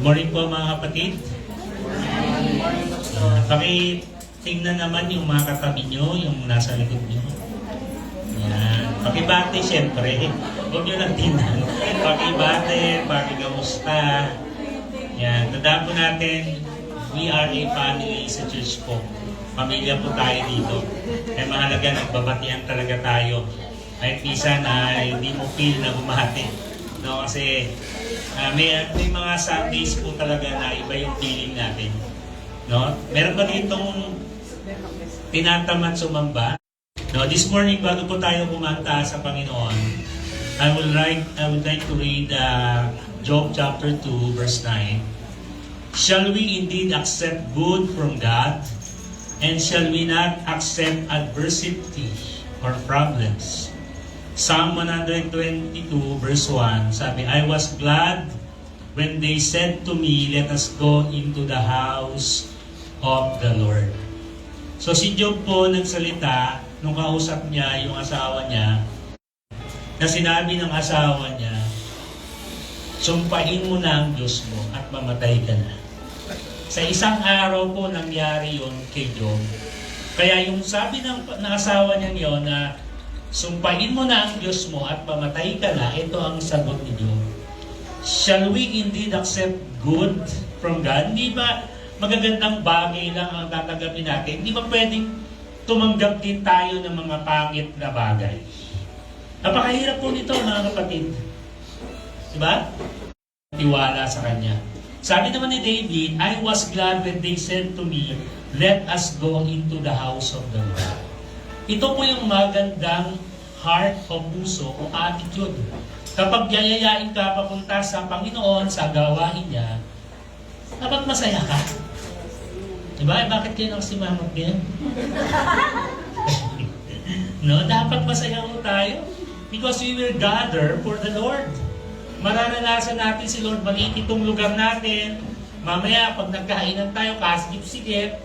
Morning po mga kapatid. Pakitingnan naman yung mga katabi nyo, yung nasa likod nyo. Yan. Pakibate siyempre. Huwag nyo lang tingnan. Pakibate, pakikamusta. Yan. Tandaan po natin, we are a family sa church po. Pamilya po tayo dito. Kaya mahalaga, nagbabatian talaga tayo. Kahit minsan hindi mo feel na bumati. No, kasi may mga Sundays po talaga na iba yung feeling natin. No? Meron ba ditong tinatamad sumamba? No, this morning bago po tayo kumanta sa Panginoon, I would like to read Job chapter 2 verse 9. Shall we indeed accept good from God? And shall we not accept adversity or problems? Psalm 122 verse 1, sabi, I was glad when they said to me, let us go into the house of the Lord. So si Job po nagsalita nung kausap niya yung asawa niya, na sinabi ng asawa niya, sumpain mo na ang Diyos mo at mamatay ka na. Sa isang araw po nangyari yun kay Job. Kaya yung sabi ng asawa niya yun na sumpahin mo na ang Diyos mo at mamatay ka na, ito ang sagot ni Job. Shall we indeed accept good from God? Hindi ba magagandang bagay lang ang tatanggapin natin? Hindi ba pwedeng tumanggap din tayo ng mga pangit na bagay? Napakahirap po nito mga kapatid. Diba? Tiwala sa Kanya. Sabi naman ni David, I was glad when they said to me, let us go into the house of the Lord. Ito po yung magandang heart o puso o attitude. Kapag yayayain ka papunta sa Panginoon, sa gawain niya, dapat masaya ka. Diba? Bakit kayo nakasimangot din? No, dapat masaya mo tayo. Because we will gather for the Lord. Mararanasan natin si Lord, maliit itong lugar natin. Mamaya, pag nagkainan tayo, kasigip-sigip,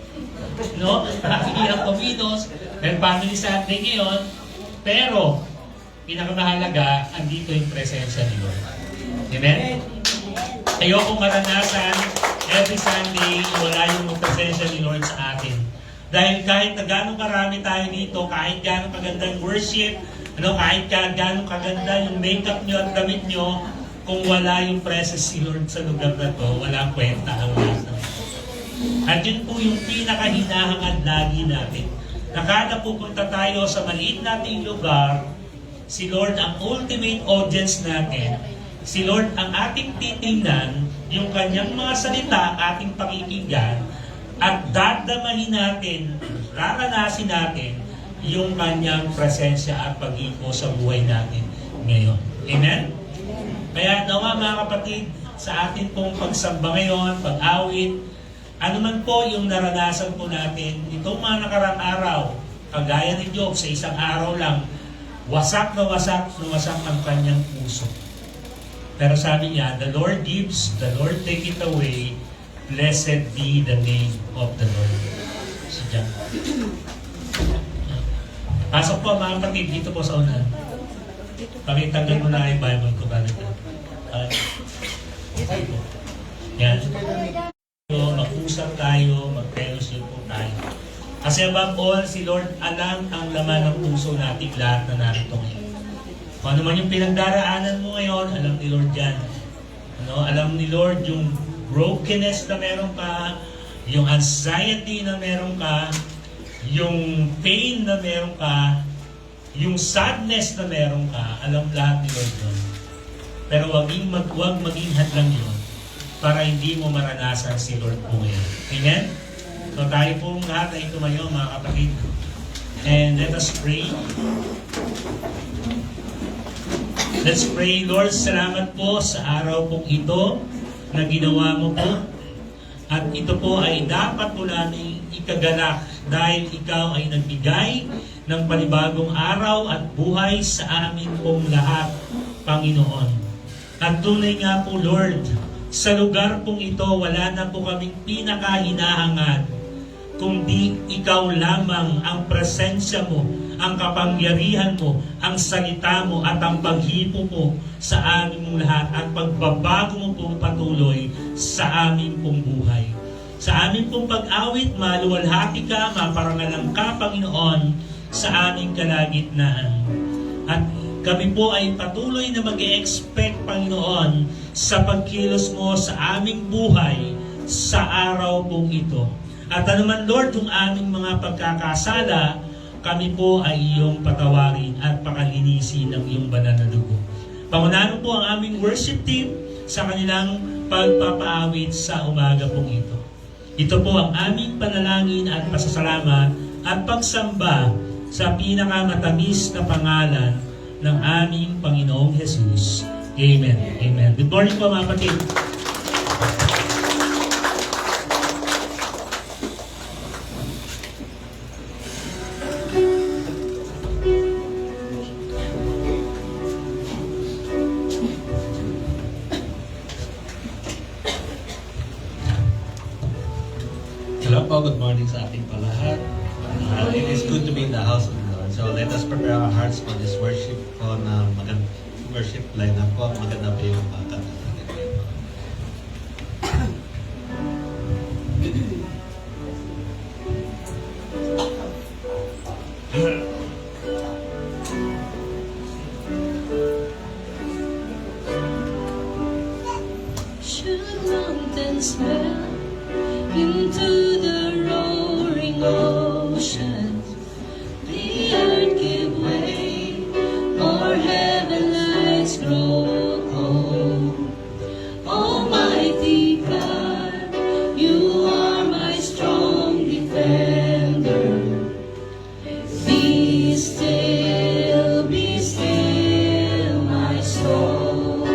no? Nakikirang kuminos, may family Sunday ngayon, pero, pinakamahalaga, andito yung presensya ni Lord. Amen? Ayokong maranasan, every Sunday, wala yung presensya ni Lord sa atin. Dahil kahit na gano'ng karami tayo dito, kahit gano'ng kaganda yung worship, kahit gano'ng kaganda yung makeup nyo at damit nyo, kung wala yung presence ni Lord sa lugar na to, walang kwenta ang nasa. At yun po yung pinakahinahangad lagi natin. Nakada pupunta tayo sa maliit nating lugar, si Lord ang ultimate audience natin. Si Lord ang ating titingnan, yung kanyang mga salita, ating pakikinggan, at dadamahin natin, raranasin natin, yung kanyang presensya at pag-ipo sa buhay natin ngayon. Amen? Kaya nawa mga kapatid, sa atin pong pagsamba ngayon, pag-awit, ano man po yung naranasan po natin, itong mga nakarang araw, kagaya ni Job, sa isang araw lang, wasak na wasak ang kanyang puso. Pero sabi niya, the Lord gives, the Lord take it away, blessed be the name of the Lord. Si John. Pasok po mga kapatid, dito po sa unan. Pakitanggal mo na yung Bible ko balik na. Yan. Mag-usap tayo, mag-fellowship po tayo. Kasi above all, si Lord alam ang laman ng puso natin, lahat na narito ngayon. Kung ano man yung pinagdaraanan mo ngayon, alam ni Lord yan. Alam ni Lord yung brokenness na meron ka, yung anxiety na meron ka, yung pain na meron ka, yung sadness na meron ka, alam lahat ni Lord yun. Pero huwag maging hadlang yun para hindi mo maranasan si Lord po ngayon. Amen? So tayo pong lahat ay tumayo mga kapatid. And let us pray. Let's pray, Lord, salamat po sa araw pong ito na ginawa mo po. At ito po ay dapat po namin ikaganap dahil ikaw ay nagbigay ng panibagong araw at buhay sa amin pong lahat, Panginoon. At tunay nga po, Lord, sa lugar pong ito, wala na po kaming pinakahinahangad, kundi ikaw lamang ang presensya mo, ang kapangyarihan mo, ang salita mo at ang paghipo mo sa aming lahat at pagbabago mo pong patuloy sa aming pong buhay. Sa aming pong pag-awit, maluwalhati ka, maparangalan ka, Panginoon, sa aming kalagitnaan. At kami po ay patuloy na mag-e-expect, Panginoon, sa pagkilos mo sa aming buhay sa araw pong ito. At anuman, Lord, kung aming mga pagkakasala, kami po ay iyong patawarin at pakalinisin ng iyong banal na dugo. Pangunahan po ang aming worship team sa kanilang pagpapaawit sa umaga pong ito. Ito po ang aming panalangin at pasasalamat at pagsamba sa pinakamatamis na pangalan ng aming Panginoong Jesus. Amen. Amen. Good morning po mga kapatid. Hello po, good morning sa ating palahat. It is good to be in the house of the Lord. So let us prepare our hearts for this worship po na worship lineup po. Maganda po yung kanta natin ngayon. Should mountains melt into the roaring ocean, the earth give way, or heaven lights grow cold. Almighty God, you are my strong defender. Be still, my soul.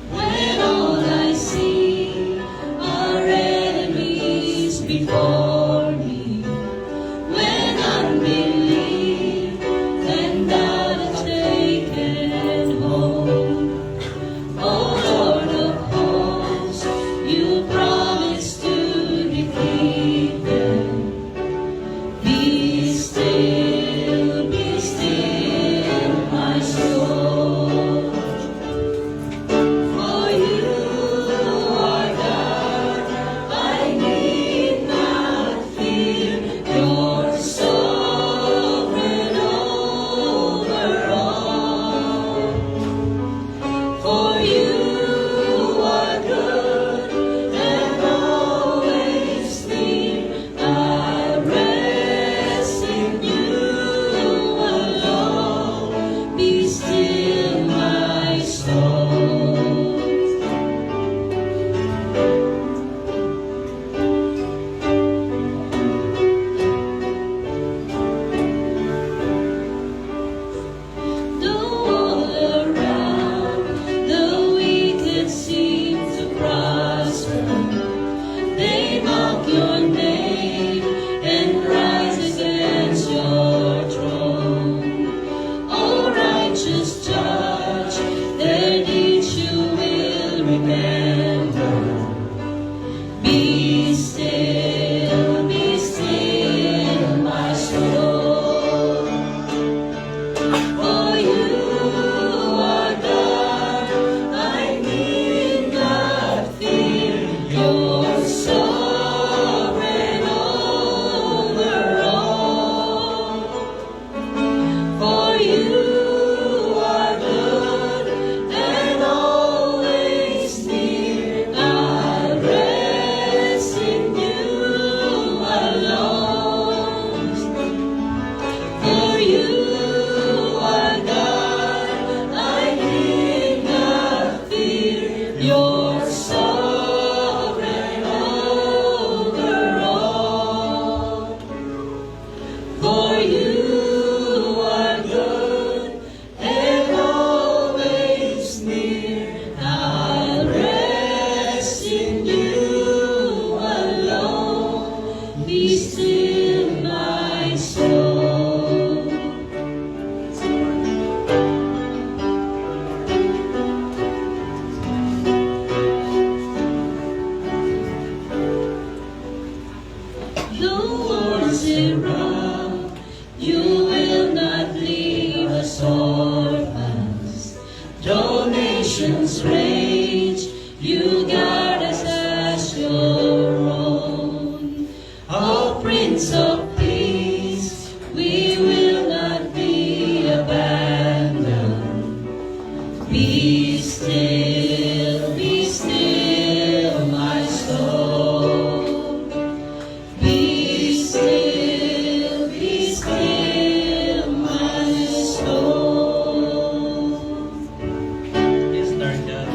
When all I see are enemies before me, when unbelief nations rage, you guard us as your own. O Prince of Peace, we will not be abandoned. Be still, my soul. Be still, my soul. Yes, Lord God.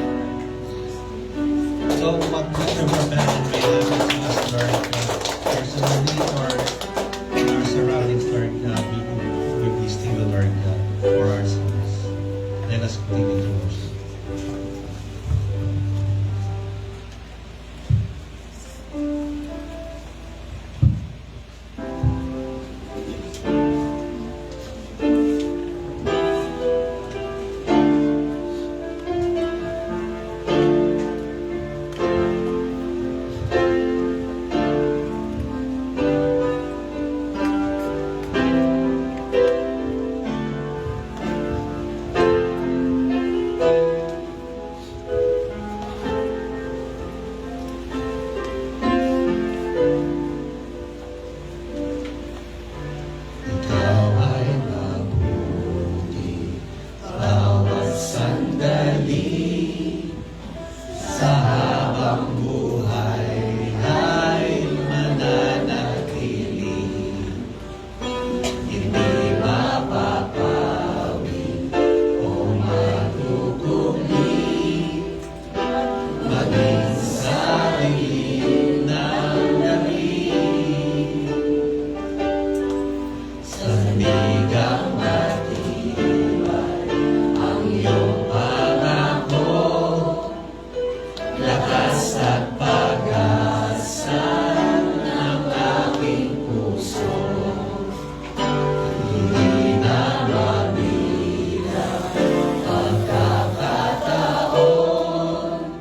So, what kind of prevention may happen to us, Lord God? Personally or in our surroundings, Lord God, we will be still, Lord God, for ourselves. Let us continue to worship. Ikaw ay mabuti bawat sandali sa habang buhay ay mananatili. Hindi mapapawi o matutuli maging sa dilim ng gabi. Sandigang matibay ang iyong pangako, lakas at pag-asa ng aking puso. Hindi na mabilang pagkakataon,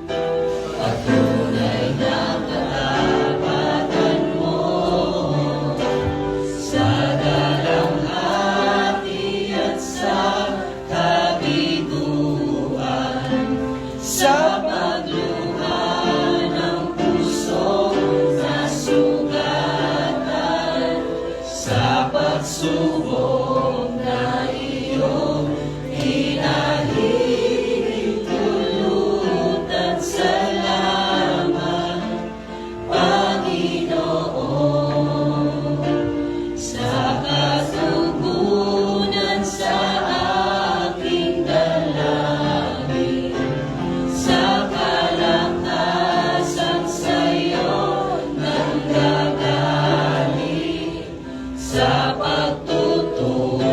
patunay ng katapatan mo. Sa dalamhati at sa kabiguan, sa pagluha ng pusong nasugatan, sa pagsubok na iyong hinahiling, pulutan salamat, Panginoon. Sa katugunan sa aking dalangin, sa kalakasan sa'yo nanggagaling, sa pagtutulong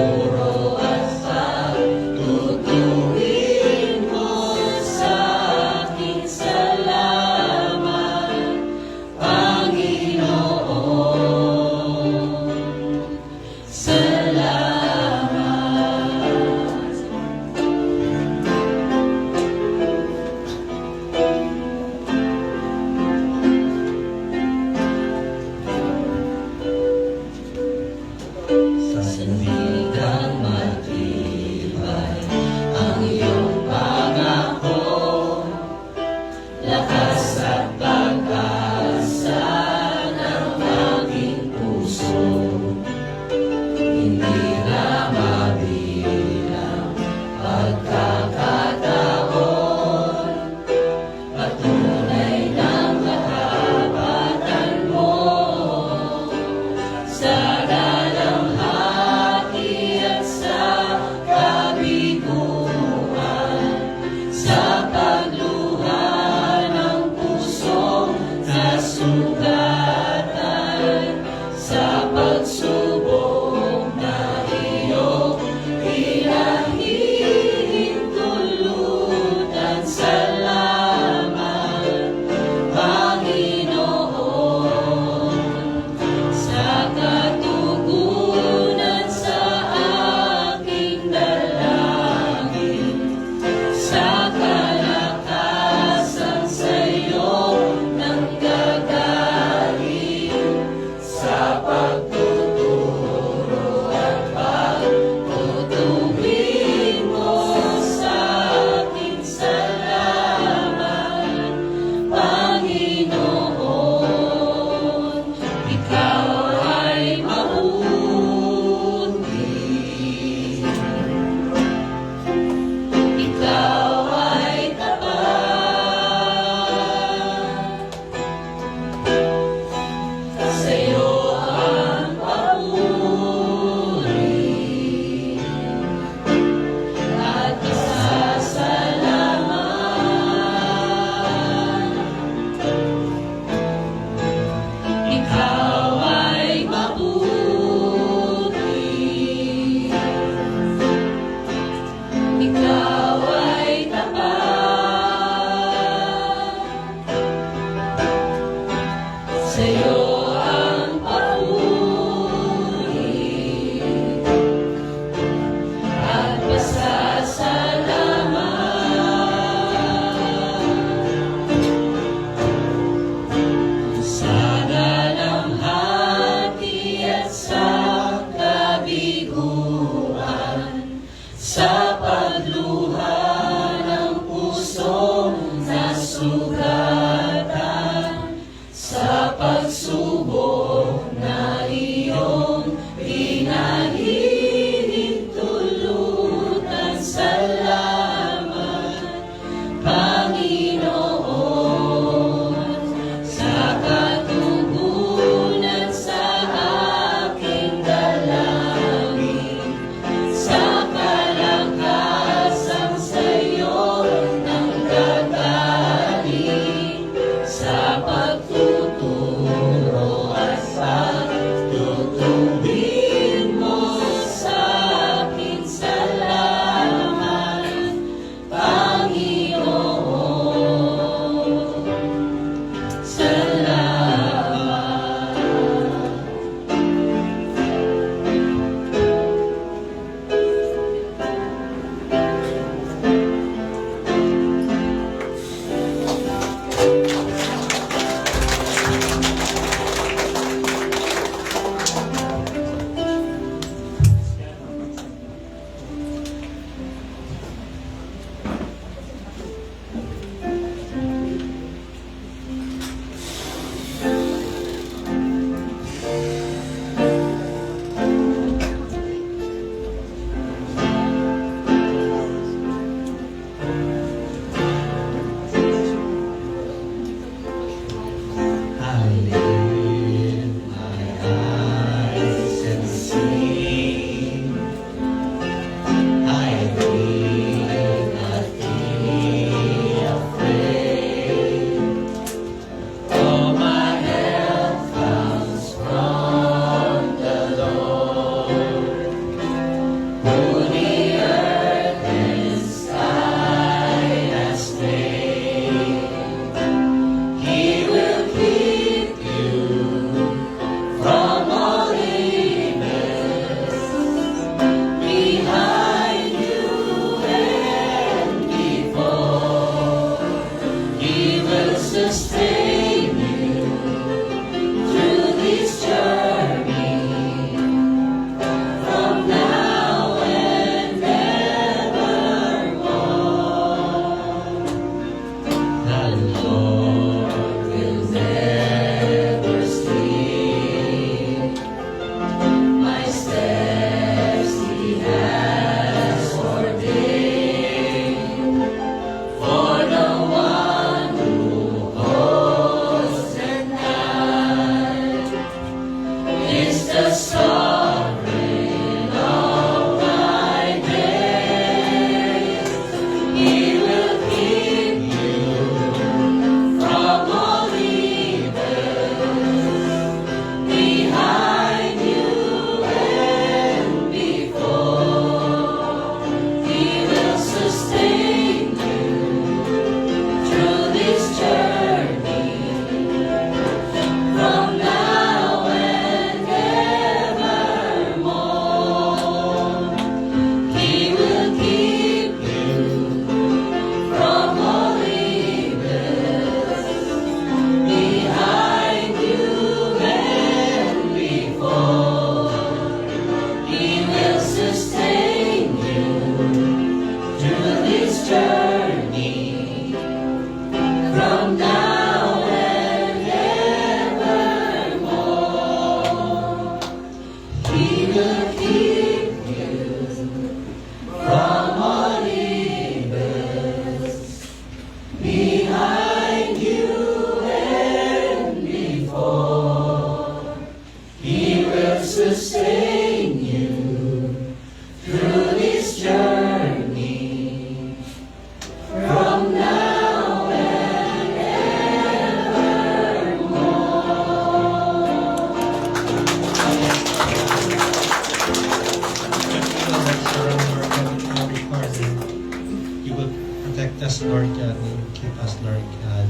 us, Lord God, and you keep us, Lord God,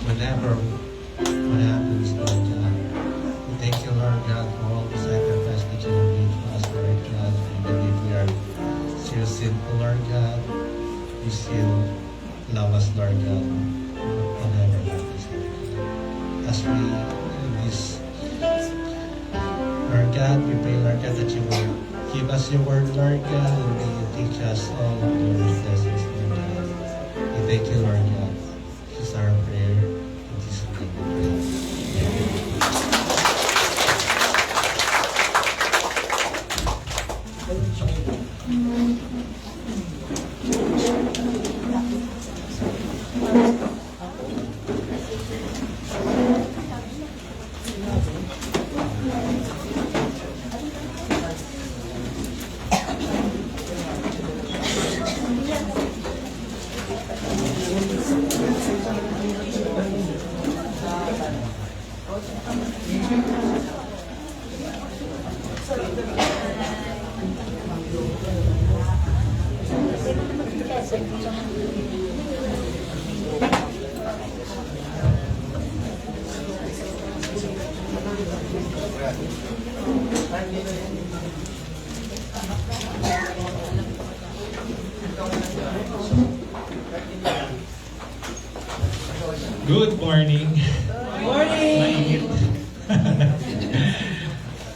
whenever what happens, Lord God. We thank you, Lord God, for all the sacrifice that you have made for us, Lord God. Even if we are still sinful, Lord God, you still love us, Lord God, whatever happens, Lord God. As we in this, Lord God, we pray, Lord God, that you will give us your word, Lord God, and may you teach us all of your lessons, Lord God. We thank you, Lord God. This is our prayer. In Jesus' name we pray. Good morning. Morning! Mainit.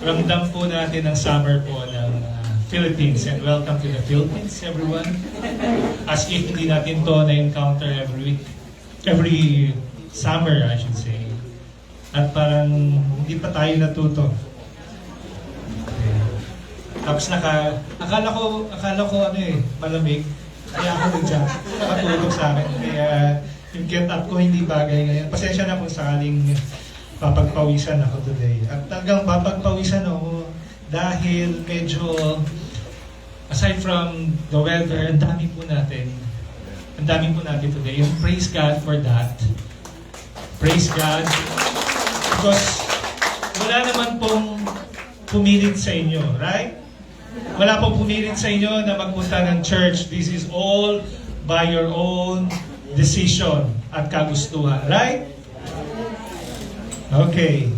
Ramdam po natin ang summer po ng Philippines, and welcome to the Philippines, everyone. As if hindi natin to na-encounter every week, every summer, I should say. At parang hindi pa tayo natuto. Okay. Tapos akala ko malamig. Kaya ako nakatulog sa akin. Kaya yung get up ko hindi bagay ngayon. Pasensya na kung sakaling papagpawisan ako today. At talagang papagpawisan ako dahil medyo, aside from the weather, ang dami po natin today. And praise God for that. Praise God. Because wala naman pong pumilit sa inyo, right? Wala pong pumilit sa inyo na magpunta ng church. This is all by your own decision at kagustuhan, right? Okay.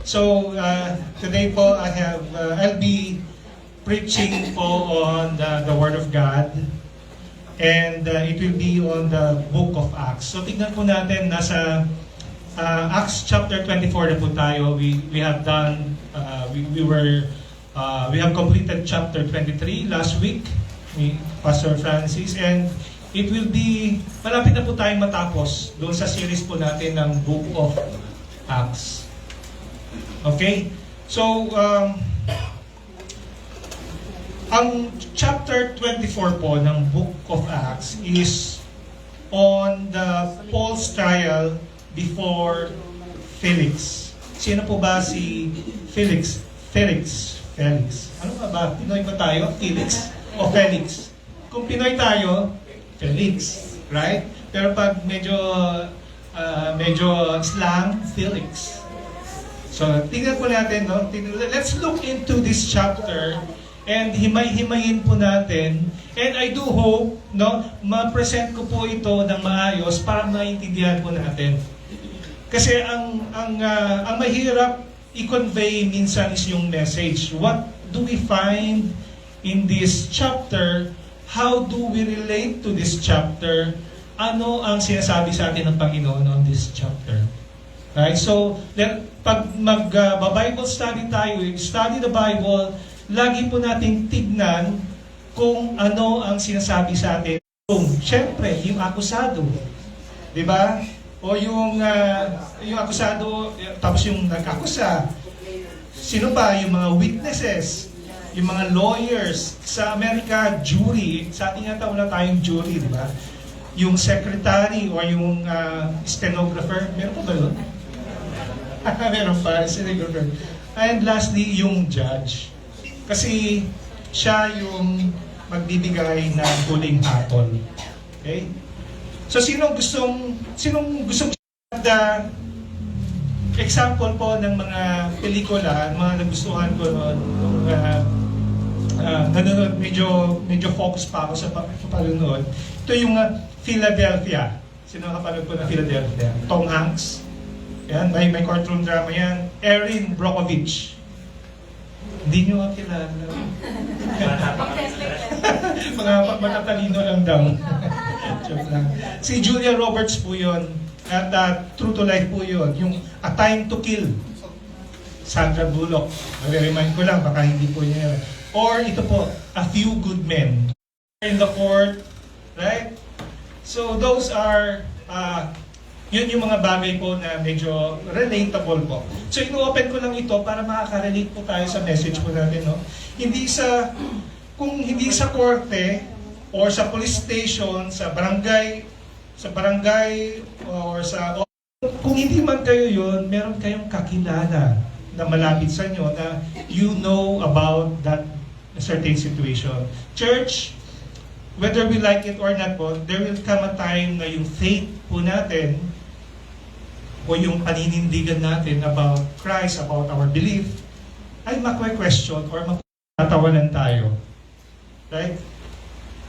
So today po I'll be preaching po on the Word of God, and it will be on the book of Acts. So tingnan po natin, nasa Acts chapter 24 na po tayo. We have done we have completed chapter 23 last week ni Pastor Francis, and it will be, malapit na po tayong matapos doon sa series po natin ng Book of Acts. Okay? So, ang chapter 24 po ng Book of Acts is on the Paul's trial before Felix. Sino po ba si Felix? Felix. Ano ba? Pinoy ba tayo? Felix o Felix? Kung Pinoy tayo, Felix, right? Pero pag medyo slang, Felix. So, tingnan po natin, no? Let's look into this chapter and himay-himayin po natin. And I do hope, no, ma-present ko po ito ng maayos para maintindihan po natin. Kasi ang mahirap i-convey minsan is yung message. What do we find in this chapter? How do we relate to this chapter? Ano ang sinasabi sa atin ng Panginoon on this chapter? Right? So, pag mag-Bible study tayo, study the Bible, lagi po nating tignan kung ano ang sinasabi sa atin. Siyempre, yung akusado. Diba? O yung akusado, tapos yung nag-akusa. Sino ba? Yung mga witnesses. Yung mga lawyers. Sa Amerika, jury. Sa atin yata wala tayong jury, di ba? Yung secretary o yung stenographer. Meron pa ba yun? Meron pa, stenographer. And lastly, yung judge. Kasi siya yung magbibigay ng huling hatol. Okay? So sinong gustong example po ng mga pelikula, mga nagustuhan ko noon, nanonood, medyo focus pa ako sa panonood. Ito yung Philadelphia. Sino nakapanood po ng Philadelphia? Tom Hanks. Yan, may courtroom drama yan. Erin Brockovich. Hindi nyo kilala. Mga matatalino lang daw. Joke lang. Si Julia Roberts po yun. At True to Life po yun. Yung A Time to Kill. Sandra Bullock. Remind ko lang, baka hindi po niya. Or ito po, A Few Good Men. In the Court. Right? So those are yun yung mga bagay po na medyo relatable po. So ino-open ko lang ito para makaka-relate po tayo sa message po natin, no? Kung hindi sa korte or sa police station, sa barangay or kung hindi man kayo yun, meron kayong kakilala na malapit sa inyo na you know about that certain situation. Church, whether we like it or not po, there will come a time na yung faith po natin o yung paninindigan natin about Christ, about our belief, ay makwe-question or matatawanan tayo. Right?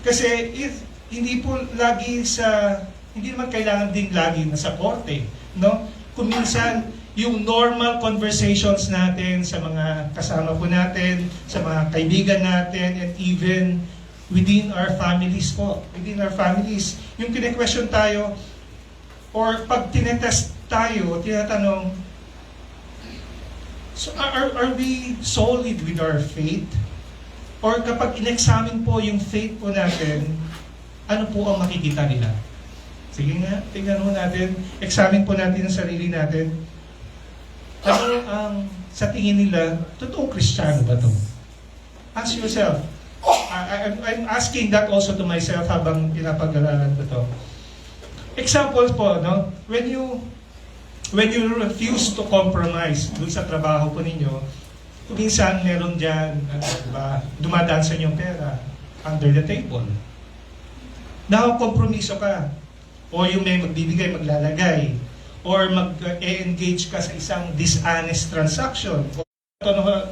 Kasi hindi naman kailangan din lagi na sa korte, no? Kung minsan, yung normal conversations natin sa mga kasama po natin, sa mga kaibigan natin, and even within our families po. Within our families. Yung kine-question tayo, or pag tinetest tayo, tinatanong, so are we solid with our faith? Or kapag in-examine po yung faith po natin, ano po ang makikita nila? Sige nga, tingnan mo natin, examine po natin ang sarili natin. Ano ang sa tingin nila, totoong Kristiyano ba ito? Ask yourself. I'm asking that also to myself habang pinapag-aralan ko ito. Examples po, no? When you refuse to compromise dun sa trabaho po ninyo, minsan meron dyan, dumadaan sa inyong pera under the table. Nakakompromiso ka. O yung may magbibigay, maglalagay. Or mag-engage ka sa isang dishonest transaction. O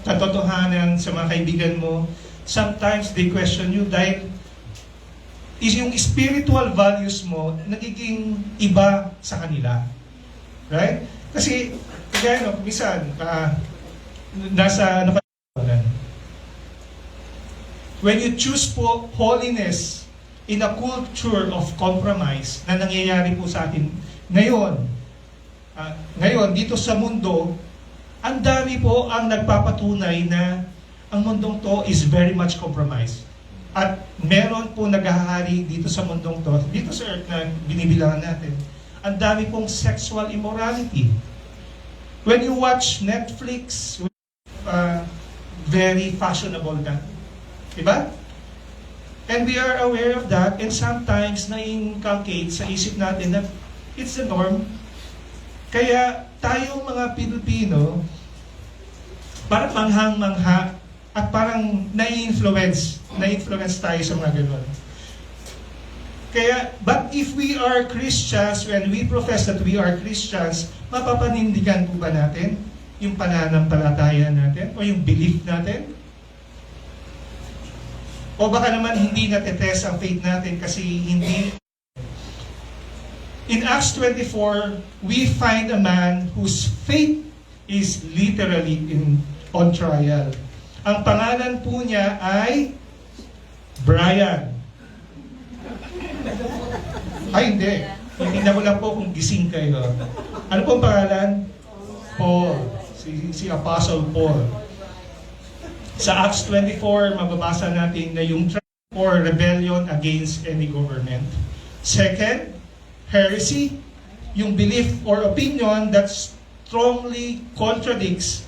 katotohanan sa mga kaibigan mo, sometimes they question you dahil yung spiritual values mo nagiging iba sa kanila. Right? Kasi, kaya minsan, when you choose po holiness in a culture of compromise na nangyayari po sa atin ngayon, dito sa mundo, ang dami po ang nagpapatunay na ang mundong to is very much compromised. At meron po naghahari dito sa mundong to, dito sa earth na binibilangan natin, ang dami pong sexual immorality. When you watch Netflix, very fashionable na. Diba? And we are aware of that, and sometimes na-inculcate sa isip natin na it's the norm. Kaya tayong mga Pilipino, parang manghang-mangha at parang na-influence tayo sa mga ganun. Kaya, but if we are Christians, when we profess that we are Christians, mapapanindigan po ba natin yung pananampalataya natin o yung belief natin? O baka naman hindi natetest ang faith natin kasi hindi. In Acts 24, we find a man whose faith is literally on trial. Ang pangalan po niya ay Brian. Ay, hindi. Tingnan mo lang po kung gising kayo. Ano pong pangalan? Paul. Si Apostle Paul. Sa Acts 24, mababasa natin na yung trial or rebellion against any government. Second, heresy, yung belief or opinion that strongly contradicts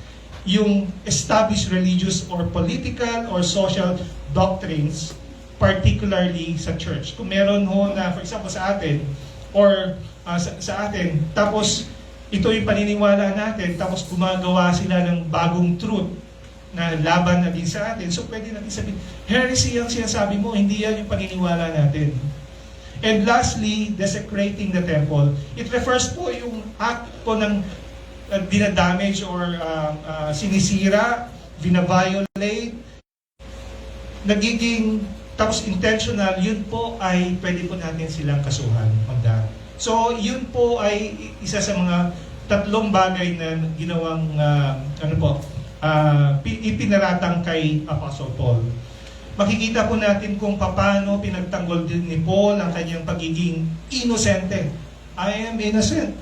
yung established religious or political or social doctrines, particularly sa church. Kung meron ho na, for example, sa atin, or sa atin, tapos ito yung paniniwala natin, tapos gumagawa sila ng bagong truth na laban na din sa atin. So pwede natin sabihin, heresy ang sinasabi mo, hindi yan yung paniniwala natin. And lastly, desecrating the temple. It refers po yung act po ng dinadamage or sinisira, binaviolate, nagiging tapos intentional, yun po ay pwede po natin silang kasuhan on that. So, yun po ay isa sa mga tatlong bagay na ginawang ipinaratang kay Apostle Paul. Makikita po natin kung paano pinagtanggol din ni Paul ang kanyang pagiging inosente. I am innocent.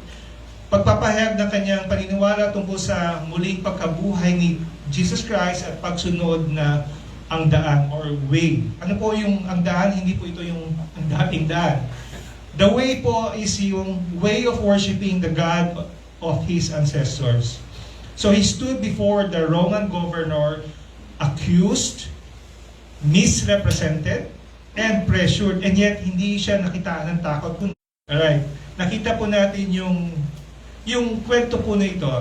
Pagpapahayag ng kanyang paniniwala tungkol sa muling pagkabuhay ni Jesus Christ at pagsunod na ang daan or way. Ano po yung ang daan? Hindi po ito yung ang dating daan. The way po is yung way of worshiping the God of his ancestors. So he stood before the Roman governor accused, misrepresented, and pressured, and yet hindi siya nakitaan ng takot. Alright, nakita po natin yung kwento po na ito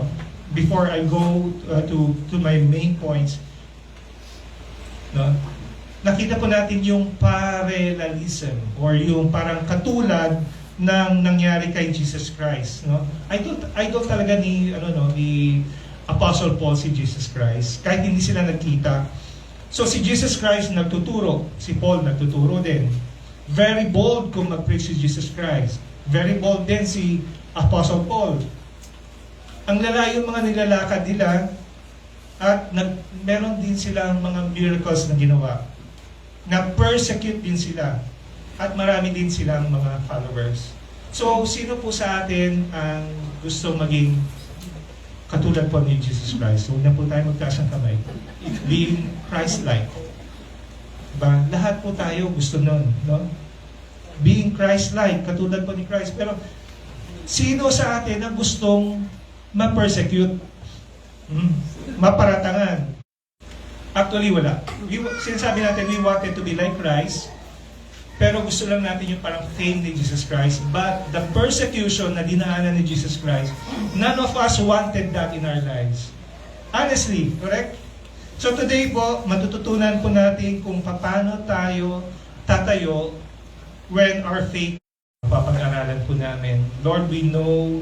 before I go to my main points. No? Nakita po natin yung parallelism or yung parang katulad ng nangyari kay Jesus Christ, no? Idol talaga ni Apostle Paul si Jesus Christ kahit hindi sila nagkita. So si Jesus Christ nagtuturo, si Paul nagtuturo din. Very bold kung mag-preach si Jesus Christ. Very bold din si Apostle Paul. Ang lalayo mga nilalakad nila at meron din silang mga miracles na ginawa. Na-persecute din sila. At marami din silang mga followers. So, sino po sa atin ang gusto maging katulad po ni Jesus Christ? Huwag na po tayo magtaas ng kamay. Being Christ-like. Diba? Lahat po tayo gusto nun. No? Being Christ-like, katulad po ni Christ. Pero, sino sa atin ang gustong ma-persecute? Maparatangan? Actually, wala. Sinasabi natin, we wanted to be like Christ, pero gusto lang natin yung parang fame ni Jesus Christ. But the persecution na dinaanan ni Jesus Christ, none of us wanted that in our lives. Honestly, correct? So today po, matututunan po natin kung paano tayo tatayo when our faith, papag-aralan po namin. Lord, we know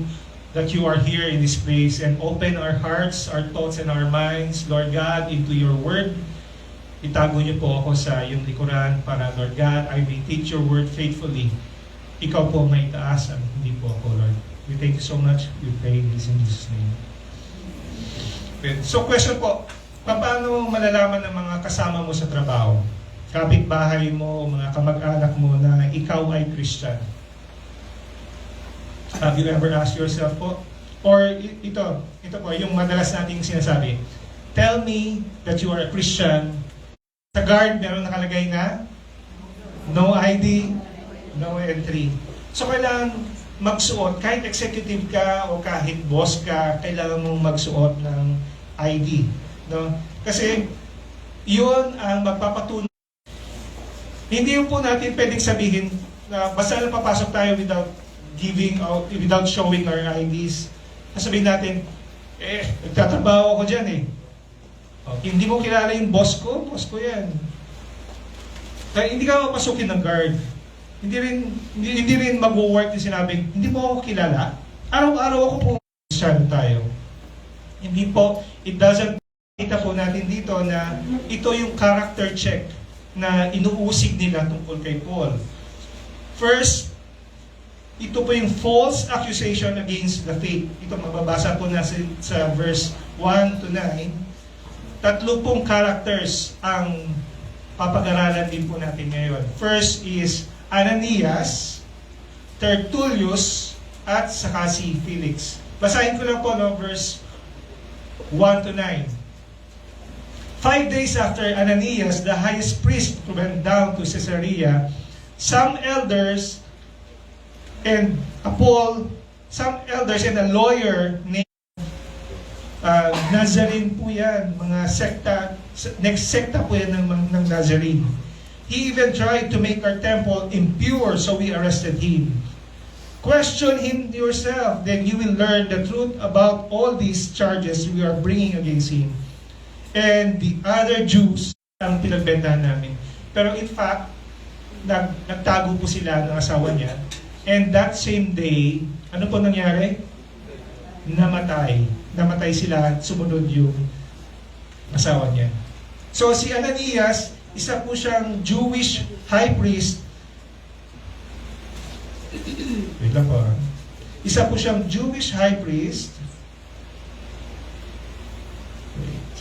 that you are here in this place and open our hearts, our thoughts, and our minds, Lord God, into your word. Itago niyo po ako sa iyong likuran para, Lord God, I may teach your word faithfully. Ikaw po may taasan, hindi po ako, Lord. We thank you so much. We pray this in Jesus' name. So question po, paano malalaman ng mga kasama mo sa trabaho, kapitbahay mo, mga kamag-anak mo na ikaw ay Christian? Have you ever asked yourself po? Or ito po, yung madalas nating sinasabi, tell me that you are a Christian. Sa guard, meron nakalagay na no ID, no entry. So kailangan magsuot, kahit executive ka o kahit boss ka, kailangan mong magsuot ng ID. No? Kasi yun ang magpapatunay. Hindi po natin pwedeng sabihin na basta lang papasok tayo without giving out, without showing our IDs. Sasabihin natin, nagtatrabaho ako dyan eh. Okay, hindi mo kilala yung boss ko yan. Kaya hindi ka mapasukin ng guard. Hindi rin mag-work yung sinabing, hindi mo ako kilala. Araw-araw ako po Christian tayo. Hindi po, it doesn't, kita po natin dito na ito yung character check na inuusig nila tungkol kay Paul. First, ito po yung false accusation against the faith. Ito mababasa po na sa verse 1 to 9. Tatlo pong characters ang papag-aralan din po natin ngayon. First is Ananias, Tertullus, at saka si Felix. Basahin ko lang po verse 1 to 9. 5 days after Ananias, the highest priest went down to Caesarea. Some elders and some elders and a lawyer named Nazarene po yan, mga sekta, next sekta po yan ng Nazarene. He even tried to make our temple impure, so we arrested him. Question him yourself, then you will learn the truth about all these charges we are bringing against him. And the other Jews ang pinagbentahan namin. Pero in fact, nagtago po sila ng asawa niya. And that same day, ano po nangyari? Namatay sila, sumunod yung asawa niya. So si Ananias, isa po siyang Jewish high priest. Wait lang po. Isa po siyang Jewish high priest. Wait.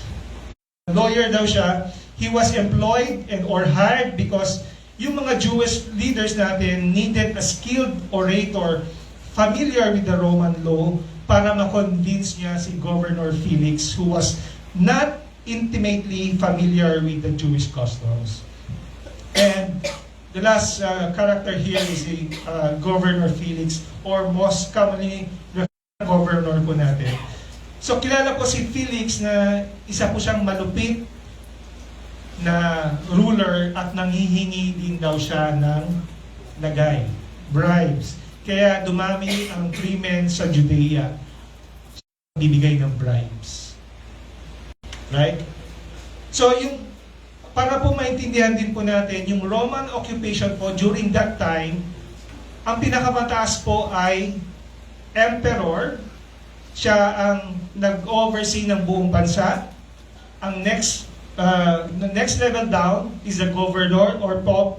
Lawyer daw siya. He was employed or hired because yung mga Jewish leaders natin needed a skilled orator familiar with the Roman law para ma-convince niya si Governor Felix, who was not intimately familiar with the Jewish customs. And the last character here is si Governor Felix, or most commonly governor po natin. So kilala po si Felix na isa po siyang malupit na ruler at nanghihingi din daw siya ng lagay, bribes. Kaya dumami ang krimen sa Judea. Bibigay ng bribes. Right? So yung para po maintindihan din po natin, yung Roman occupation po during that time, ang pinakamataas po ay emperor. Siya ang nag-oversee ng buong bansa. Ang the next level down is the governor or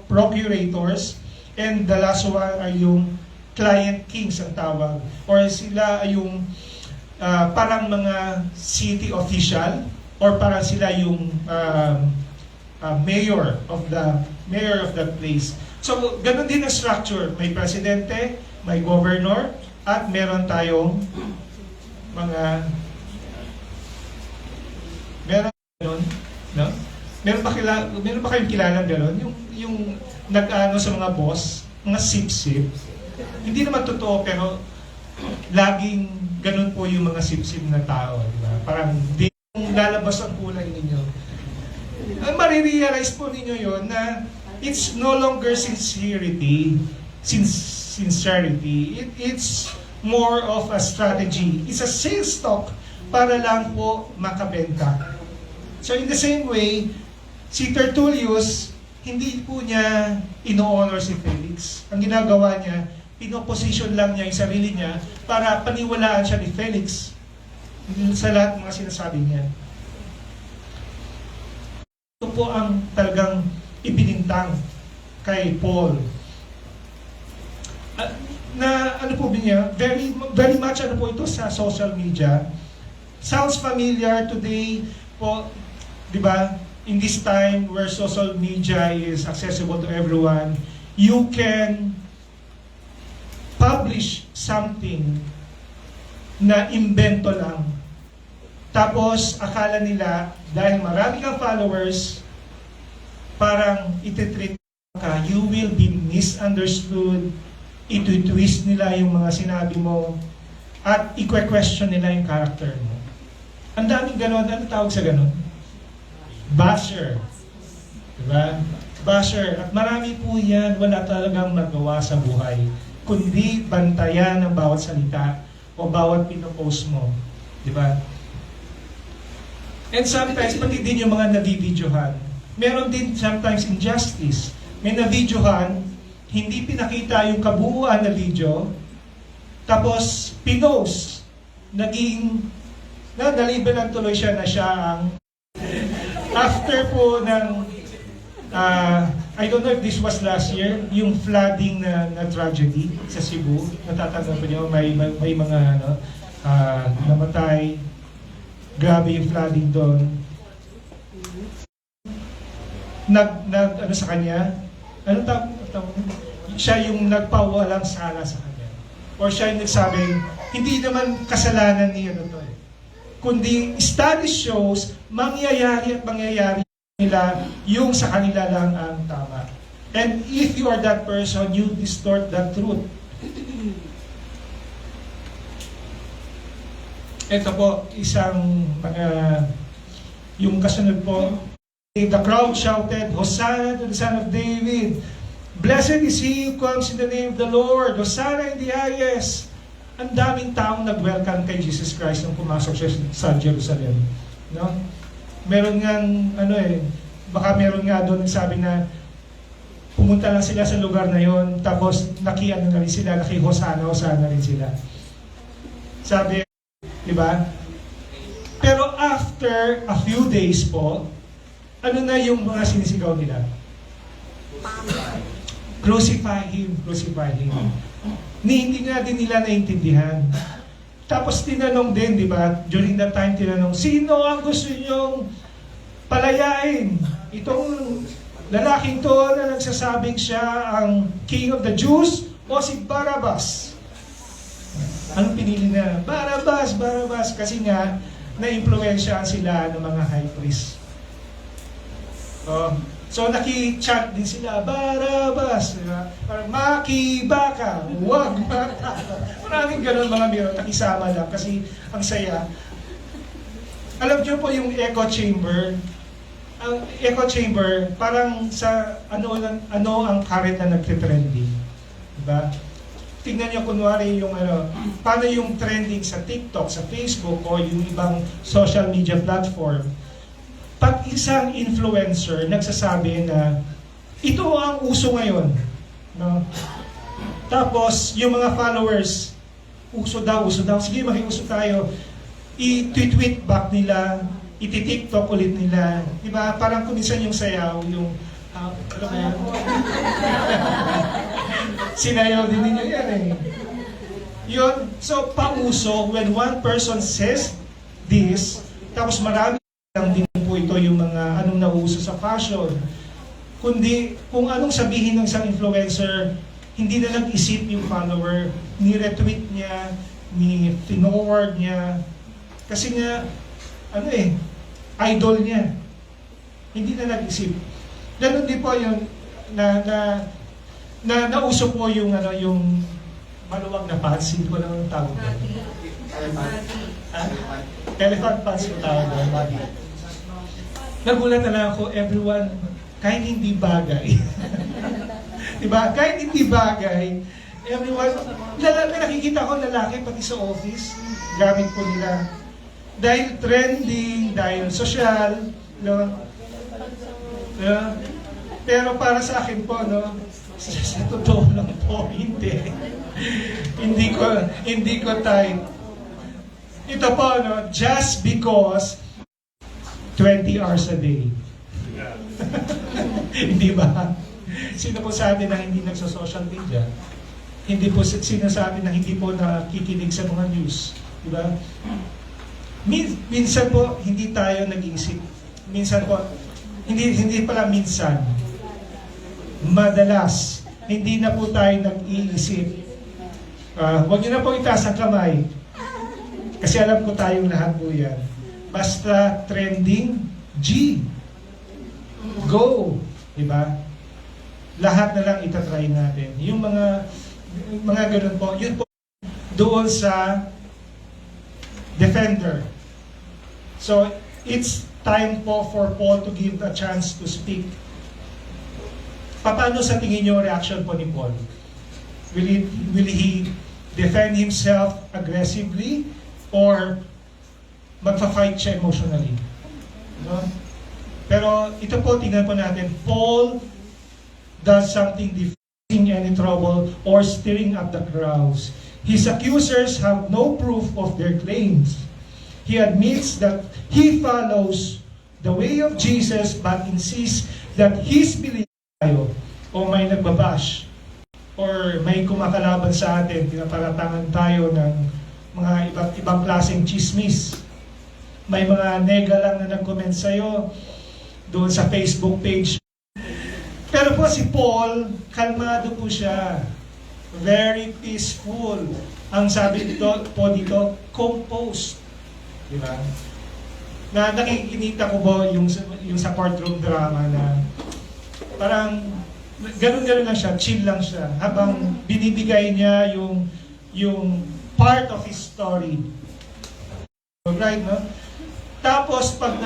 procurators, and the last one ay yung client kings ang tawag, or sila ay yung parang mga city official, or parang sila yung mayor of that place. So ganun din ang structure, may presidente, may governor, at meron tayong mga ganun, no? Meron ba kayong kilala gano'n? Yung nag-ano sa mga boss, mga sip-sip. Hindi naman totoo, pero laging ganun po yung mga sip-sip na tao, di ba? Parang di lalabas ang kulay ninyo. Marirealize po ninyo yon na it's no longer sincerity. It's more of a strategy. It's a sales talk para lang po makabenta. So in the same way, si Tertullius, hindi po niya ino-honor si Felix. Ang ginagawa niya, pinoposition lang niya yung sarili niya para paniwalaan siya ni Felix sa lahat ng mga sinasabi niya. Ito po ang talagang ipinintang kay Paul. Na ano po niya, very much ano po ito sa social media. Sounds familiar today po, di ba? In this time where social media is accessible to everyone, you can publish something na imbento lang. Tapos akala nila dahil marami kang followers, parang ititreat ka, you will be misunderstood, ito-twist nila yung mga sinabi mo, at i-question nila yung character mo. Ang daming ganon. Ano tawag sa ganon? Basher. Diba? Basher. At marami po yan, wala talagang magawa sa buhay, kundi bantayan ang bawat salita o bawat pinopost mo. Diba? And sometimes, pati din yung mga nabibidyohan. Meron din sometimes injustice. May nabidyohan, hindi pinakita yung kabuuan na video, tapos pinost, nalibelan tuloy siya na siya ang after po ng I don't know if this was last year, yung flooding na tragedy sa Cebu, natatanda po niyo, may mga namatay, grabe yung flooding doon. Ano sa kanya, siya yung nagpawalang sala sa kanya. Or siya yung nagsabi, hindi naman kasalanan niya to eh. Kundi study shows, mangyayari nila yung sa kanila lang ang tama. And if you are that person, you distort the truth. Ito po, isang yung kasunod po, the crowd shouted, Hosanna to the Son of David. Blessed is he who comes in the name of the Lord. Hosanna in the highest. Ang daming taong nag-welcome kay Jesus Christ nung pumasok siya sa Jerusalem. No? Meron nga, baka meron nga doon nagsabi na pumunta lang sila sa lugar na yon, tapos naki-Hosanna rin sila. Sabi, di ba? Pero after a few days po, ano na yung mga sinisigaw nila? Crucify Him, crucify Him. Hindi nga din nila naintindihan. Tapos tinanong din, di ba, during that time tinanong, sino ang gusto nyong palayain? Itong lalaking to na nagsasabing siya ang King of the Jews o si Barabbas? Anong pinili na? Barabbas, Barabbas. Kasi nga, na-impluensyahan sila ng mga high priest. So naki-chant din sila, Barabbas, diba? Parang makibaka, huwag mata. Maraming ganun mga miro, nakisama lang kasi ang saya. Alam niyo po yung echo chamber, ang echo chamber, parang sa ano ang current na nagte-trending. Diba? Tingnan niyo kunwari yung paano yung trending sa TikTok, sa Facebook, o yung ibang social media platform. Pag isang influencer nagsasabi na ito ang uso ngayon, no? Tapos yung mga followers, uso daw, sige makiuso tayo, i-tweet back nila, iti-TikTok ulit nila, di ba? Parang kuminsan yung sayaw, yung ano ba yan? Sinayaw din ninyo yan eh. Yun, so pauso, when one person says this, tapos marami lang din po ito yung mga anong nauuso sa fashion. Kundi kung anong sabihin ng isang influencer, hindi na nag-isip yung follower, ni-retweet niya, ni-forward niya. Kasi nga, idol niya. Hindi na nag-isip. Ganun din po yun, na nauso po yung yung maluwag na pants, hindi ko lang ang tawag doon. Elephant pants yung tawag doon. Nagulat na lang ako, everyone, kahit hindi bagay. Diba? Kahit hindi bagay, everyone, may nakikita ko lalaki pati sa office, gamit po nila. Dahil trending, dahil social, no? Pero para sa akin po, no, sa totoo lang po, hindi. hindi ko type. Ito po, no, just because 20 hours a day. Hindi ba? Sino po sabi na hindi nagsa-social media? Hindi po sinasabi na hindi po nakikinig sa mga news. Di ba? Minsan po, hindi tayo nag-iisip. Minsan po, hindi pala minsan. Madalas, hindi na po tayo nag-iisip. Huwag niyo na po itaas ang kamay. Kasi alam ko tayong lahat po yan. Basta trending, G. Go. Diba? Lahat na lang itatry natin. Yung mga ganun po, yun po doon sa defender. So, it's time po for Paul to give a chance to speak. Paano sa tingin niyo reaction po ni Paul? Will he defend himself aggressively or magfa-fight siya emotionally? No? Pero ito po, tingnan po natin, Paul does something different, any trouble or stirring up the crowds. His accusers have no proof of their claims. He admits that he follows the way of Jesus but insists that his belief tayo o may nagbabash or may kumakalaban sa atin, pinaparatangan tayo ng mga ibang klaseng chismis. May mga nega lang na nag-comment sa'yo doon sa Facebook page. Pero po si Paul, kalmado po siya. Very peaceful. Ang sabi dito, composed. Diba? Na nakikinita ko po yung sa courtroom drama na parang ganun-ganun lang siya, chill lang siya. Habang binibigay niya yung part of his story. Right, no? Tapos pag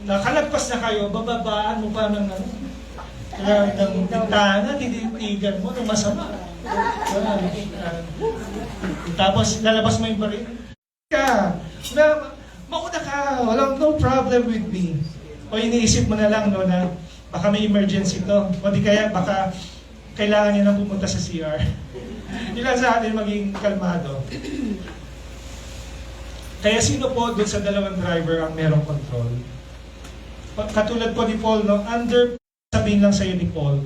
nakalagpas na kayo, bababaan mo pa ng bintana, tititigan mo ng masama. Tapos lalabas mo yung baril. Mauna ka, walang no problem with me. O iniisip mo na lang, no, na baka may emergency to. O di kaya baka kailangan niya nang pumunta sa CR. Yun lang sa atin maging kalmado. Kaya sino po doon sa dalawang driver ang merong control? Katulad po ni Paul, no? Sabihin lang sa'yo ni Paul,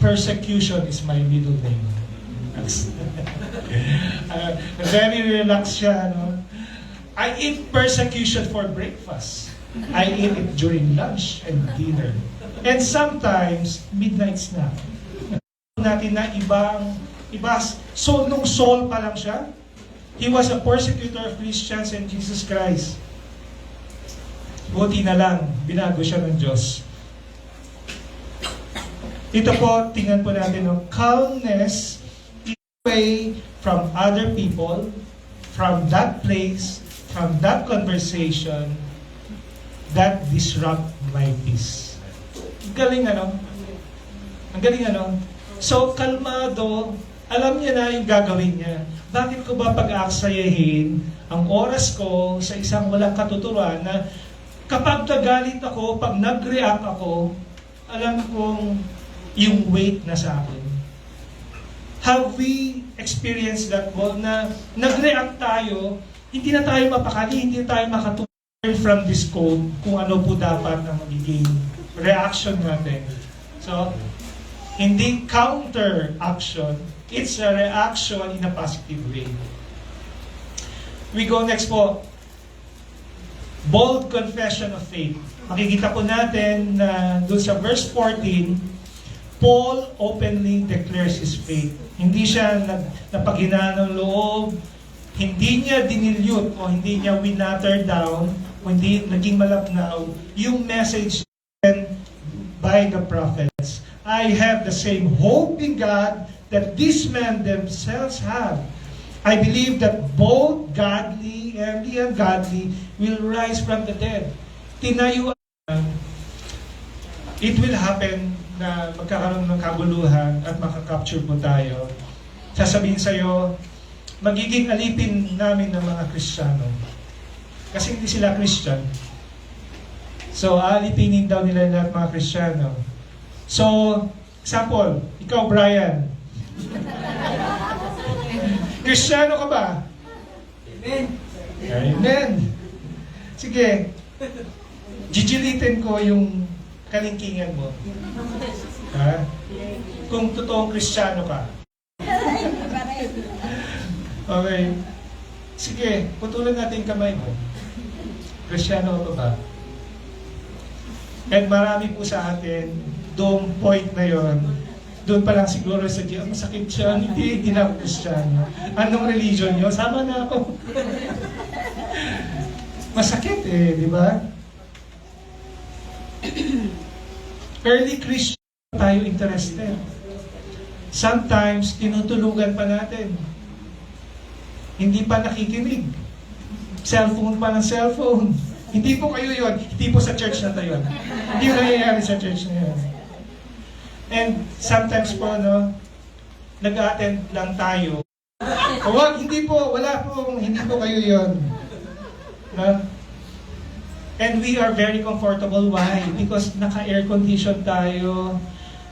persecution is my middle name. Very relaxed siya, no? I eat persecution for breakfast. I eat it during lunch and dinner. And sometimes, midnight snack. Natin na so nung Saul pa lang siya, he was a persecutor of Christians and Jesus Christ. Buti na lang, binago siya ng Diyos. Ito po, tingnan po natin, no? Calmness is away from other people, from that place, from that conversation, that disrupt my peace. Ang galing ano? Ang galing ano? So, kalmado, alam niya na yung gagawin niya. Bakit ko ba pag-aaksayahin ang oras ko sa isang walang katuturan na kapag nagalit ako, pag nag-react ako, alam kong yung weight na sa akin. Have we experienced that po na nag-react tayo, hindi na tayo mapakali, hindi na tayo makatulong from this code kung ano po dapat ang magiging reaction natin. So, hindi counter-action, it's a reaction in a positive way. We go next po. Bold confession of faith. Makikita po natin na doon sa verse 14, Paul openly declares his faith. Hindi siya napaghinaan ng loob, hindi niya dinilyut o hindi niya winatter down, o hindi naging malabnaw yung message by the prophets. I have the same hope in God that these men themselves have. I believe that both godly and the ungodly will rise from the dead. Tinayuan. It will happen na magkakaroon ng kaguluhan at makakapture po tayo. Sasabihin sa'yo, magiging alipin namin ng mga Kristiyano. Kasi hindi sila Christian. So, alipinin daw nila lahat mga Kristiyano. So, example, ikaw Brian. Kristiyano ka ba? Amen. Amen. Sige, jijilitin ko yung kalingkingan mo. Ha? Kung totoong Kristiyano ka. Okay. Sige, putulan natin kamay mo. Kristiyano ka ba? And marami po sa atin, doong point na yon, doon pa lang siguro sa Diyan, masakit siya, hindi na ako Kristiyano. Anong religion nyo? Sama na ako. Masakit di ba? Early Christian tayo interested. Sometimes, tinutulugan pa natin. Hindi pa nakikinig. Cellphone pa ng cellphone. Hindi po kayo yon. Hindi po sa church na tayo. Hindi po nangyayari sa church na yun. And sometimes po, nag-attend lang tayo. Wag, hindi po, wala po, hindi po kayo yon. No? And we are very comfortable. Why? Because naka-air condition tayo,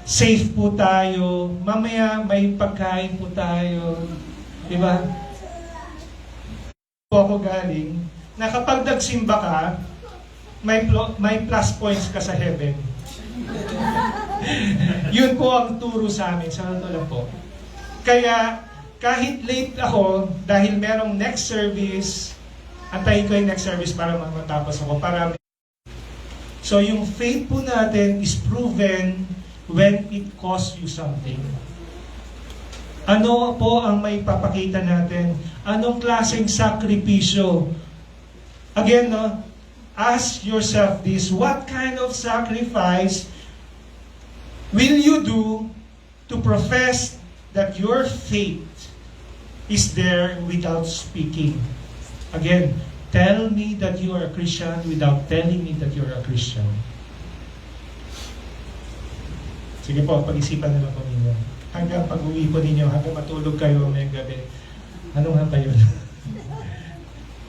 safe po tayo, mamaya may pagkain po tayo. Di ba? Po ako galing, na kapag nagsimba ka, may plus points ka sa heaven. Yun po ang turo sa amin, sa totoo lang po. Kaya, kahit late ako, dahil merong next service, antayin ko yung next service para matapos ako. So, yung faith po natin is proven when it costs you something. Ano po ang may papakita natin? Anong klaseng sakripisyo? Again, ask yourself this, what kind of sacrifice will you do to profess that your faith is there without speaking? Again, tell me that you are a Christian without telling me that you're a Christian. Sige po, pag-isipan na lang po ninyo. Hanggang pag-uwi po ninyo, hanggang matulog kayo ngayong gabi. Ano nga ba yun?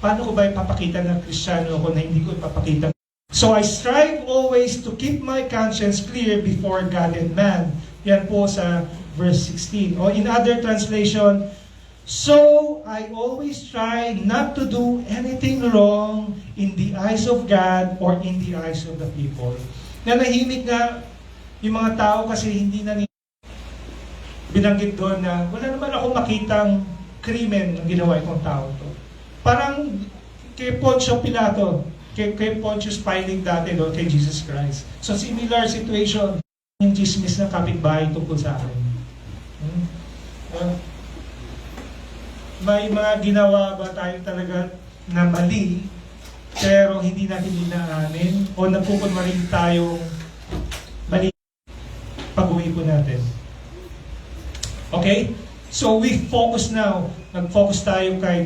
Paano ko ba ipapakita na Kristiyano ako na hindi ko ipapakita? So I strive always to keep my conscience clear before God and man. Yan po sa verse 16. O in other translation, So, I always try not to do anything wrong in the eyes of God or in the eyes of the people. Nanahimik nga yung mga tao kasi hindi na binanggit doon na wala naman ako makitang krimen ng ginawa itong tao to. Parang kay Poncio Pilato, kay Pontius Pilate dati doon, kay Jesus Christ. So similar situation, yung chismis ng kapitbahay tungkol sa akin. May mga ginawa ba tayo talaga na mali, pero hindi natin dinaanin, o nagkukunwaring tayong mali pag-uwi po natin. Okay? So we focus now. Nag-focus tayo kay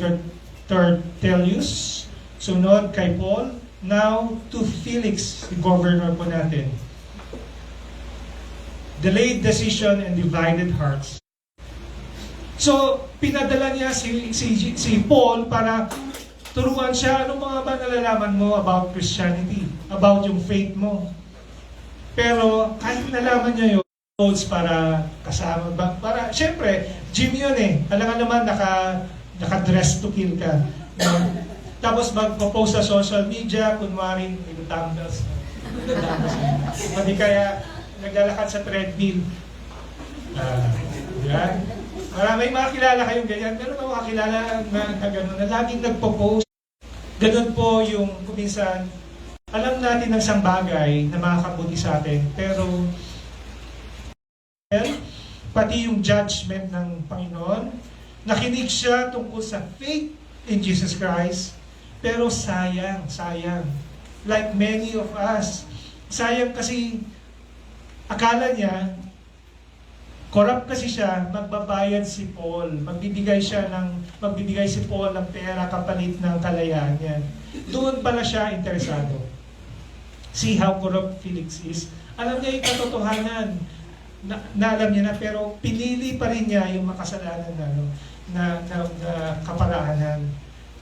Tertullus, sunod kay Paul, now to Felix, the governor po natin. Delayed decision and divided hearts. So, pinadala niya si Paul para turuan siya, ano mga ba nalalaman mo about Christianity, about yung faith mo. Pero kahit nalaman niya yun, para kasama, para, syempre, gym yun eh. Alam nga naman, naka-dress to kill ka. Tapos magpo-post sa social media, kunwari, may dumbbells. Hindi kaya naglalakad sa treadmill. Yan. May mga kilala kayong ganyan. Meron mga kakilala na gano'n, na laging nagpo-post. Ganun po yung kuminsan, alam natin ng isang bagay na makakabuti sa atin, pero pati yung judgment ng Panginoon, nakinig siya tungkol sa faith in Jesus Christ, pero sayang. Like many of us, sayang kasi akala niya, corrupt kasi siya, magbabayad si Paul, magbibigay si Paul ng pera kapalit ng kalayaan niya. Doon pala siya interesado. See how corrupt Felix is. Alam niya yung katotohanan, na alam niya na, pero pinili pa rin niya yung makasalanan na kaparaanan.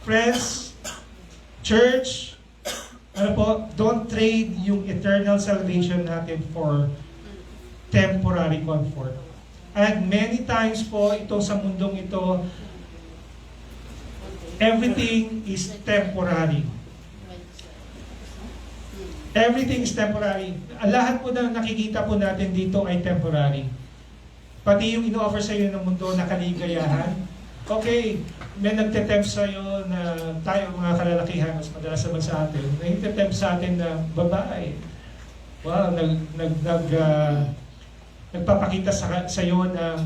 Friends, church, don't trade yung eternal salvation natin for temporary comfort. And many times po, ito sa mundong ito, everything is temporary. Everything is temporary. Lahat po na nakikita po natin dito ay temporary. Pati yung ino-offer sa iyo ng mundo na kaligayahan. Okay, may nagtetempt sa iyo na tayo mga kalalakihan, mas madalas naman sa atin, nagtetempt sa atin na babae. Wow, nagpapakita sa iyo ng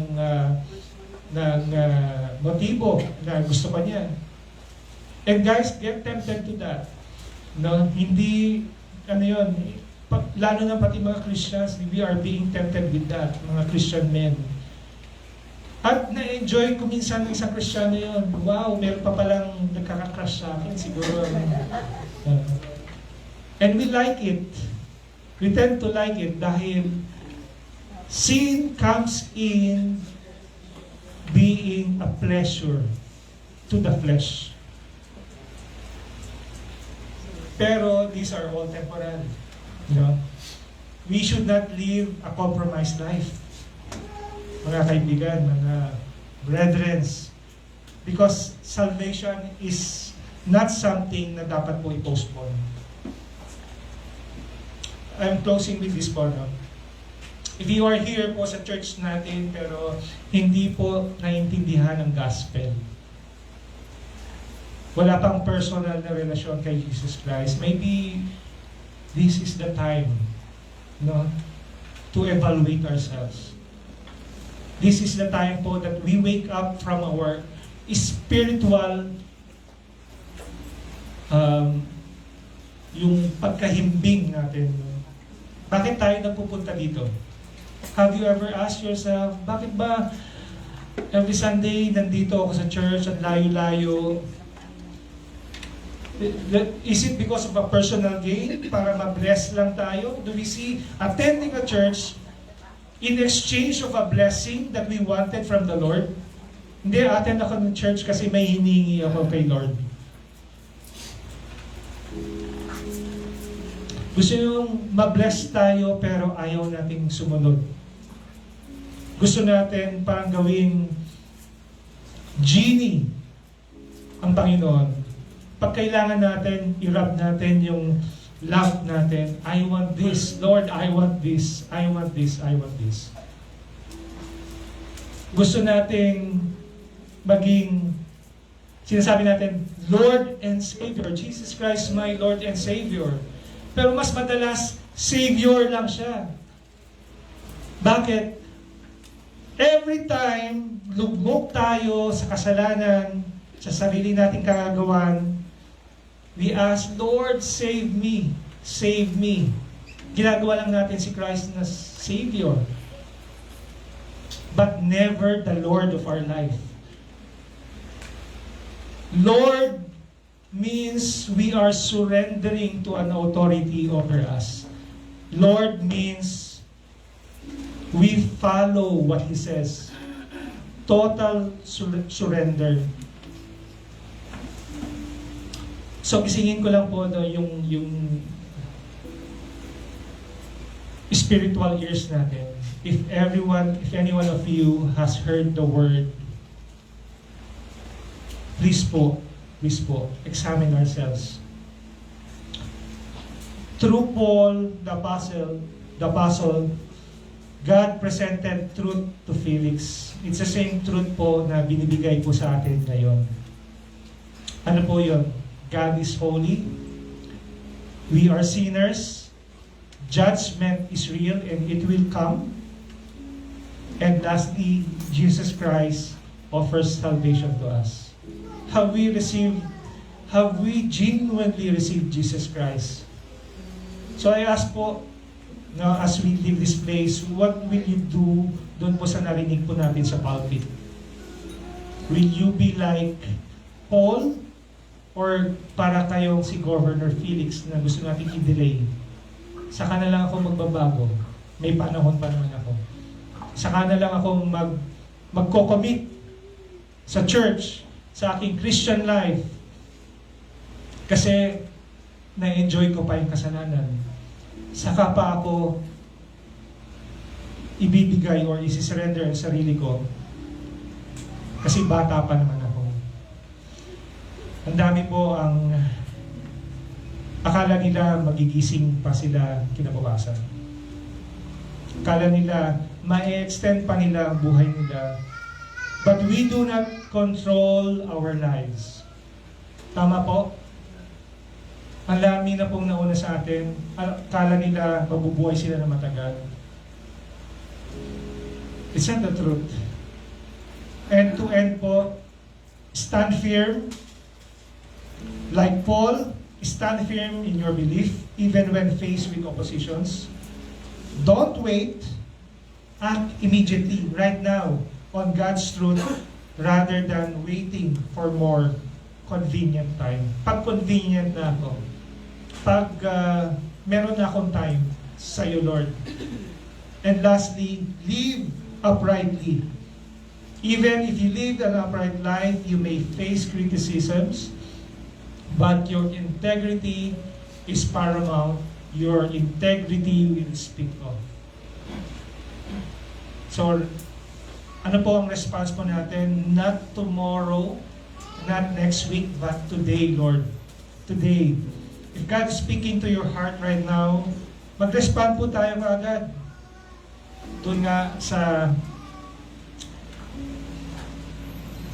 motibo na gusto pa niya. And guys, get tempted to that. No, hindi lalo na pati mga Christians, we are being tempted with that, mga Christian men. At na-enjoy ko minsan ng isang Kristiyano yun. Wow, meron pa palang nagkaka-crush sa akin, siguro. And we like it. We tend to like it dahil sin comes in being a pleasure to the flesh. Pero these are all temporary. We should not live a compromised life. Mga kaibigan, mga brethren, because salvation is not something na dapat po i-postpone. I'm closing with this po. If you are here po sa church natin pero hindi po naintindihan ang gospel, wala pang personal na relasyon kay Jesus Christ, maybe this is the time, to evaluate ourselves. This is the time po that we wake up from our spiritual yung pagkahimbing natin. Bakit tayo napupunta dito? Have you ever asked yourself, bakit ba every Sunday nandito ako sa church at layo-layo? Is it because of a personal gain? Para ma-bless lang tayo? Do we see attending a church in exchange of a blessing that we wanted from the Lord? Hindi, attend ako ng church kasi may hiningi ako kay Lord. Gusto yung ma-bless tayo pero ayaw nating sumunod. Gusto natin parang gawing genie ang Panginoon. Pag kailangan natin, i-rub natin yung love natin. I want this. Lord, I want this. I want this. I want this. Gusto nating maging, sinasabi natin, Lord and Savior. Jesus Christ, my Lord and Savior. Pero mas madalas, Savior lang siya. Bakit? Every time lugmok tayo sa kasalanan, sa sarili nating kagagawan, we ask, Lord, save me. Save me. Ginagawa lang natin si Christ na Savior. But never the Lord of our life. Lord means we are surrendering to an authority over us. Lord means we follow what He says. Total surrender. So, gisingin ko lang po yung spiritual ears natin. If any one of you has heard the word, please po, examine ourselves. Through Paul, the apostle, God presented truth to Felix. It's the same truth po na binibigay po sa atin ngayon. Ano po yun? God is holy. We are sinners. Judgment is real and it will come. And lastly, Jesus Christ offers salvation to us. Have we genuinely received Jesus Christ? So I ask po, now as we leave this place, what will you do doon po sa narinig po natin sa pulpit? Will you be like Paul? Or para kayong si Governor Felix na gusto natin i-delay? Saka na lang ako magbabago. May panahon pa naman ako. Saka na lang ako magko-commit sa church, sa aking Christian life. Kasi na-enjoy ko pa yung kasalanan. Saka pa ako ibibigay or isi-surrender ang sarili ko. Kasi bata pa naman ako. Ang dami po ang akala nila magigising pa sila kinabukasan. Akala nila ma-extend pa nila ang buhay nila. But we do not control our lives. Tama po? Ang dami na pong nauna sa atin. Akala nila mabubuhay sila na matagal. It's not the truth. And to end po, stand firm. Like Paul, stand firm in your belief even when faced with oppositions. Don't wait. Act immediately, right now, on God's truth rather than waiting for more convenient time. Pag convenient na ako, pag meron na akong time sa iyo, Lord. And lastly, live uprightly. Even if you live an upright life, you may face criticisms, but your integrity is paramount. Your integrity will speak of. So, ano po ang response po natin? Not tomorrow, not next week, but today, Lord. Today. If God is speaking to your heart right now, mag-respond po tayo agad. Doon nga sa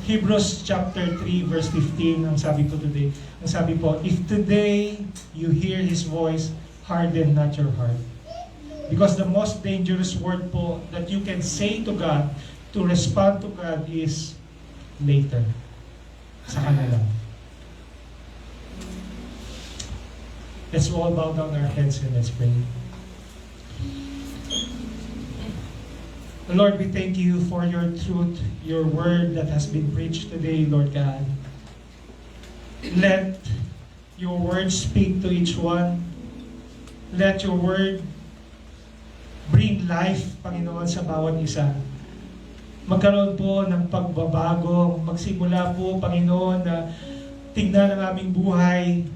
Hebrews chapter 3 verse 15, ang sabi po today. Ang sabi po, if today you hear His voice, harden not your heart. Because the most dangerous word po that you can say to God, to respond to God is later. Sa kanila. Let's all bow down our heads and let's pray. Lord, we thank you for your truth, your word that has been preached today, Lord God. Let your word speak to each one. Let your word bring life, Panginoon, sa bawat isa. Magkaroon po ng pagbabago, magsimula po, Panginoon, na tingnan ang aming buhay.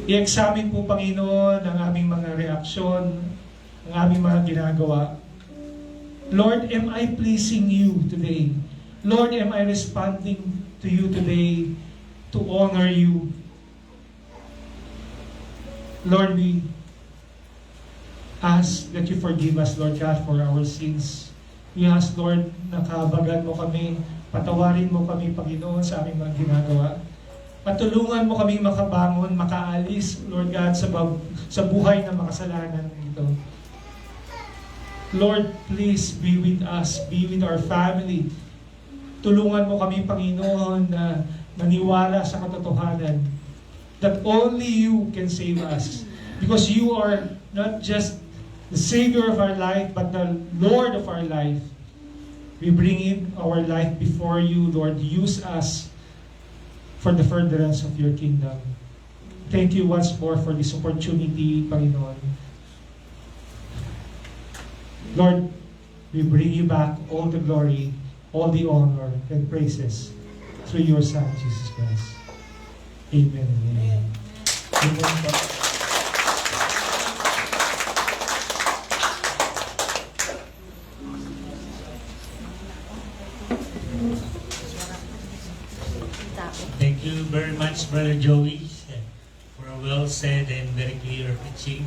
I-examine po, Panginoon, ang aming mga reaksyon, ang aming mga ginagawa. Lord, am I pleasing you today? Lord, am I responding to you today to honor you? Lord, we ask that you forgive us, Lord God, for our sins. We ask, Lord, na kahabagan mo kami, patawarin mo kami, Panginoon, sa aming mga ginagawa. Patulungan mo kami makabangon, makaalis, Lord God, sa buhay na makasalanan ito. Lord, please be with us, be with our family. Tulungan mo kami, Panginoon, na maniwala sa katotohanan that only you can save us. Because you are not just the Savior of our life, but the Lord of our life. We bring in our life before you, Lord. Use us for the furtherance of your kingdom. Thank you once more for this opportunity, Panginoon. Lord, we bring you back all the glory, all the honor and praises through your Son, Jesus Christ. Amen and amen. Amen. Thank you very much, Brother Joey, for a well said and very clear preaching.